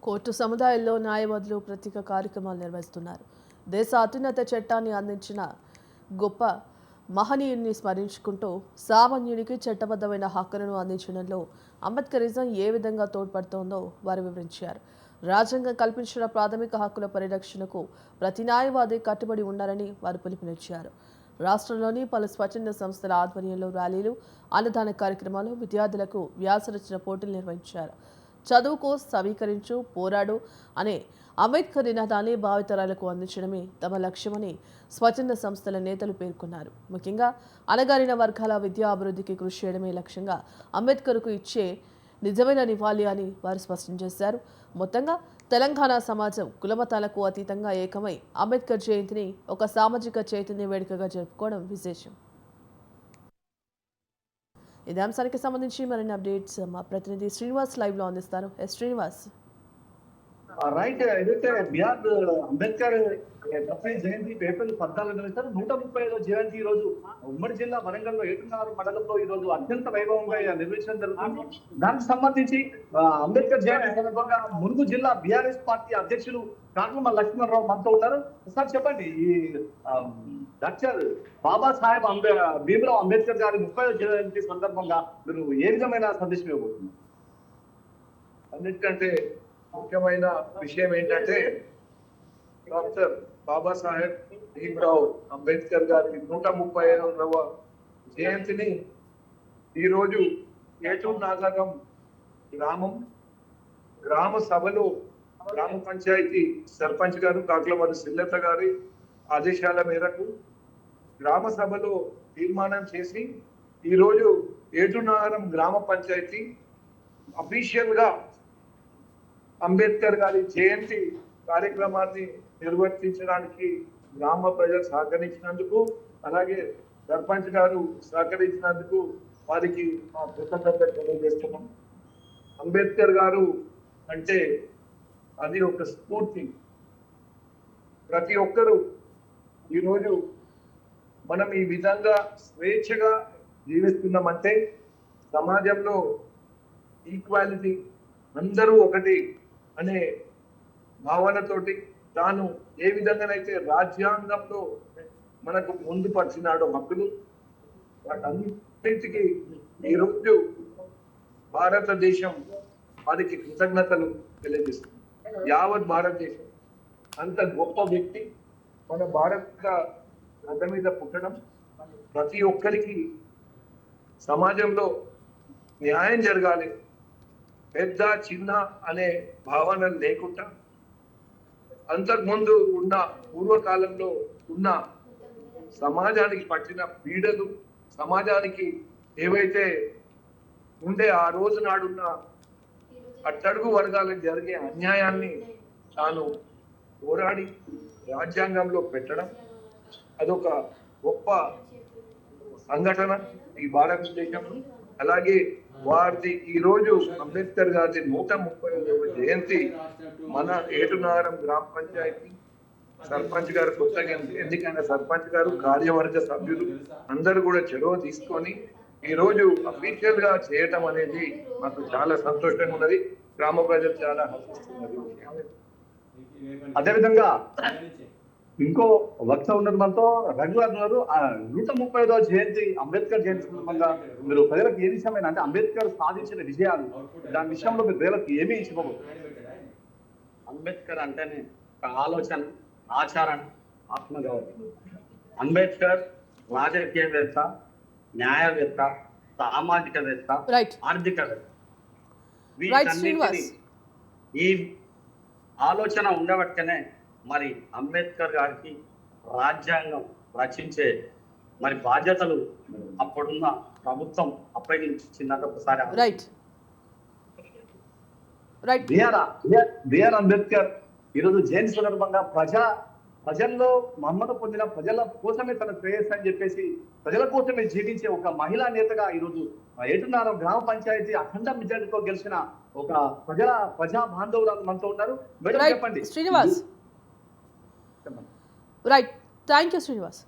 Court సముదాయంలో న్యాయవాదులు ప్రత్యేక కార్యక్రమాలు నిర్వహిస్తున్నారు. దేశ అత్యున్నత చట్టాన్ని అందించిన గొప్ప మహనీయుని స్మరించుకుంటూ సామాన్యునికి చట్టబద్ధమైన హక్కులను అందించడంలో అంబేద్కరిజం ఏ విధంగా తోడ్పడుతోందో వారు వివరించారు. రాజ్యాంగం కల్పించిన ప్రాథమిక హక్కుల పరిరక్షణకు ప్రతి న్యాయవాది కట్టుబడి ఉండాలని వారు పిలుపునిచ్చారు. రాష్ట్రంలోని పలు స్వచ్ఛంద సంస్థల ఆధ్వర్యంలో ర్యాలీలు, అన్నదాన కార్యక్రమాలు, విద్యార్థులకు వ్యాసరచన పోటీలు నిర్వహించారు. చదువుకో సమీకరించు పోరాడు అనే అంబేద్కర్ నినాదాన్ని భావితరాలకు అందించడమే తమ లక్ష్యమని స్వచ్ఛంద సంస్థల నేతలు పేర్కొన్నారు. ముఖ్యంగా అణగారిన వర్గాల విద్యా అభివృద్ధికి కృషి చేయడమే లక్ష్యంగా అంబేద్కర్కు ఇచ్చే నిజమైన నివాళి అని వారు స్పష్టం చేశారు. మొత్తంగా తెలంగాణ సమాజం కులమతాలకు అతీతంగా ఏకమై అంబేద్కర్ జయంతిని ఒక సామాజిక చైతన్య వేడుకగా జరుపుకోవడం విశేషం. ఇదే అంశానికి సంబంధించి మరిన్ని అప్డేట్స్ మా ప్రతినిధి శ్రీనివాస్ లైవ్ లో అందిస్తారు. శ్రీనివాస్, రైట్. ఏదైతే బిఆర్ అంబేద్కర్ జయంతి ఏప్రిల్ 14 135వ జయంతి ఈ రోజు ఉమ్మడి జిల్లా వరంగల్లో ఏటున్నర మండలంలో ఈ రోజు అత్యంత వైభవంగా నిర్వహించడం జరుగుతుంది. దానికి సంబంధించి అంబేద్కర్ జయంతి సందర్భంగా ములుగు జిల్లా బీఆర్ఎస్ పార్టీ అధ్యక్షులు కాట్లమ లక్ష్మణరావు మనతో ఉన్నారు. సార్ చెప్పండి, ఈ డాక్టర్ బాబాసాహెబ్ భీమరావు అంబేద్కర్ గారి 30వ జయంతి సందర్భంగా మీరు ఏ విధమైన సందేశం ఇవ్వబోతున్నారు? అన్నిటికంటే ముఖ్యమైన విషయం ఏంటంటే డాక్టర్ బాబాసాహెబ్ భీమరావు అంబేద్కర్ గారి 135వ జయంతిని ఈరోజు ఏటూరు నాగరం గ్రామ సభలో గ్రామ పంచాయతీ సర్పంచ్ గారు కాకులమర్రి సిల్లెత్త గారి ఆదేశాల మేరకు గ్రామ సభలో తీర్మానం చేసి ఈరోజు ఏటూరు నాగరం గ్రామ పంచాయతీ అఫీషియల్ గా అంబేద్కర్ గారి జయంతి కార్యక్రమాన్ని నిర్వర్తించడానికి గ్రామ ప్రజలు సహకరించినందుకు, అలాగే సర్పంచ్ గారు సహకరించినందుకు వారికి మా కృతజ్ఞత తెలియజేస్తున్నాం. అంబేద్కర్ గారు అంటే అది ఒక స్ఫూర్తి. ప్రతి ఒక్కరూ ఈరోజు మనం ఈ విధంగా స్వేచ్ఛగా జీవిస్తున్నామంటే సమాజంలో ఈక్వాలిటీ, అందరూ ఒకటి అనే భావనతోటి తాను ఏ విధంగానైతే రాజ్యాంగంలో మనకు పొందుపరిచినాడో హక్కులు, వాటన్నిటికీ ఈరోజు భారతదేశం వారికి కృతజ్ఞతలు తెలియజేస్తుంది. యావత్ భారతదేశం అంత గొప్ప వ్యక్తి మన భారత గడ్డ మీద పుట్టడం, ప్రతి ఒక్కరికి సమాజంలో న్యాయం జరగాలి, పెద్ద చిన్న అనే భావన లేకుండా అంతకుముందు ఉన్న పూర్వకాలంలో ఉన్న సమాజానికి పట్టిన పీడలు, సమాజానికి ఏవైతే ఉండే ఆ రోజు నాడున్న అట్టడుగు వర్గాలకు జరిగే అన్యాయాన్ని తాను పోరాడి రాజ్యాంగంలో పెట్టడం అదొక గొప్ప సంఘటన ఈ భారతదేశంలో. అలాగే వారిది ఈ రోజు అంబేద్కర్ గారి 135వ జయంతి మన ఏటునారం గ్రామ పంచాయతీ సర్పంచ్ గారు, కొత్తగా ఎన్నికైన సర్పంచ్ గారు, కార్యవర్గ సభ్యులు అందరూ కూడా చొరవ తీసుకొని ఈ రోజు అఫీషియల్ గా చేయటం అనేది మాకు చాలా సంతోషంగా ఉన్నది. గ్రామ ప్రజలు చాలా హర్షిస్తున్నారు. అదేవిధంగా ఇంకో వక్త ఉన్నది మనతో రఘువర్ గారు. 135వ జయంతి అంబేద్కర్ జయంతి సందర్భంగా మీరు ప్రజలకు ఏ విషయమైనా అంటే అంబేద్కర్ సాధించిన విజయాలు, దాని విషయంలో మీరు ప్రజలకు ఏమీ ఇచ్చిపోబోతున్నారు? అంబేద్కర్ అంటేనే ఒక ఆలోచన, ఆచరణ, ఆత్మగౌరవం. అంబేద్కర్ రాజకీయవేత్త, న్యాయవేత్త, సామాజికవేత్త, ఆర్థికవేత్త. వీటన్నిటిని ఈ ఆలోచన ఉండబట్టనే మరి అంబేద్కర్ గారికి రాజ్యాంగం రచించే మరి బాధ్యతలు అప్పుడున్న ప్రభుత్వం అప్పగించిందంటే ఒకసారి బిఆర్ అంబేద్కర్ ఈరోజు జయంతి సందర్భంగా ప్రజల్లో మమ్మల్ని పొందిన ప్రజల కోసమే తన శ్రేయస్ అని చెప్పేసి ప్రజల కోసమే జీవించే ఒక మహిళా నేతగా ఈరోజు ఏటున్నర గ్రామ పంచాయతీ అఖండ మెజారిటీతో గెలిచిన ఒక ప్రజా బాంధవురాలు మనతో ఉన్నారు. చెప్పండి Srinivas. Right, thank you Srinivas.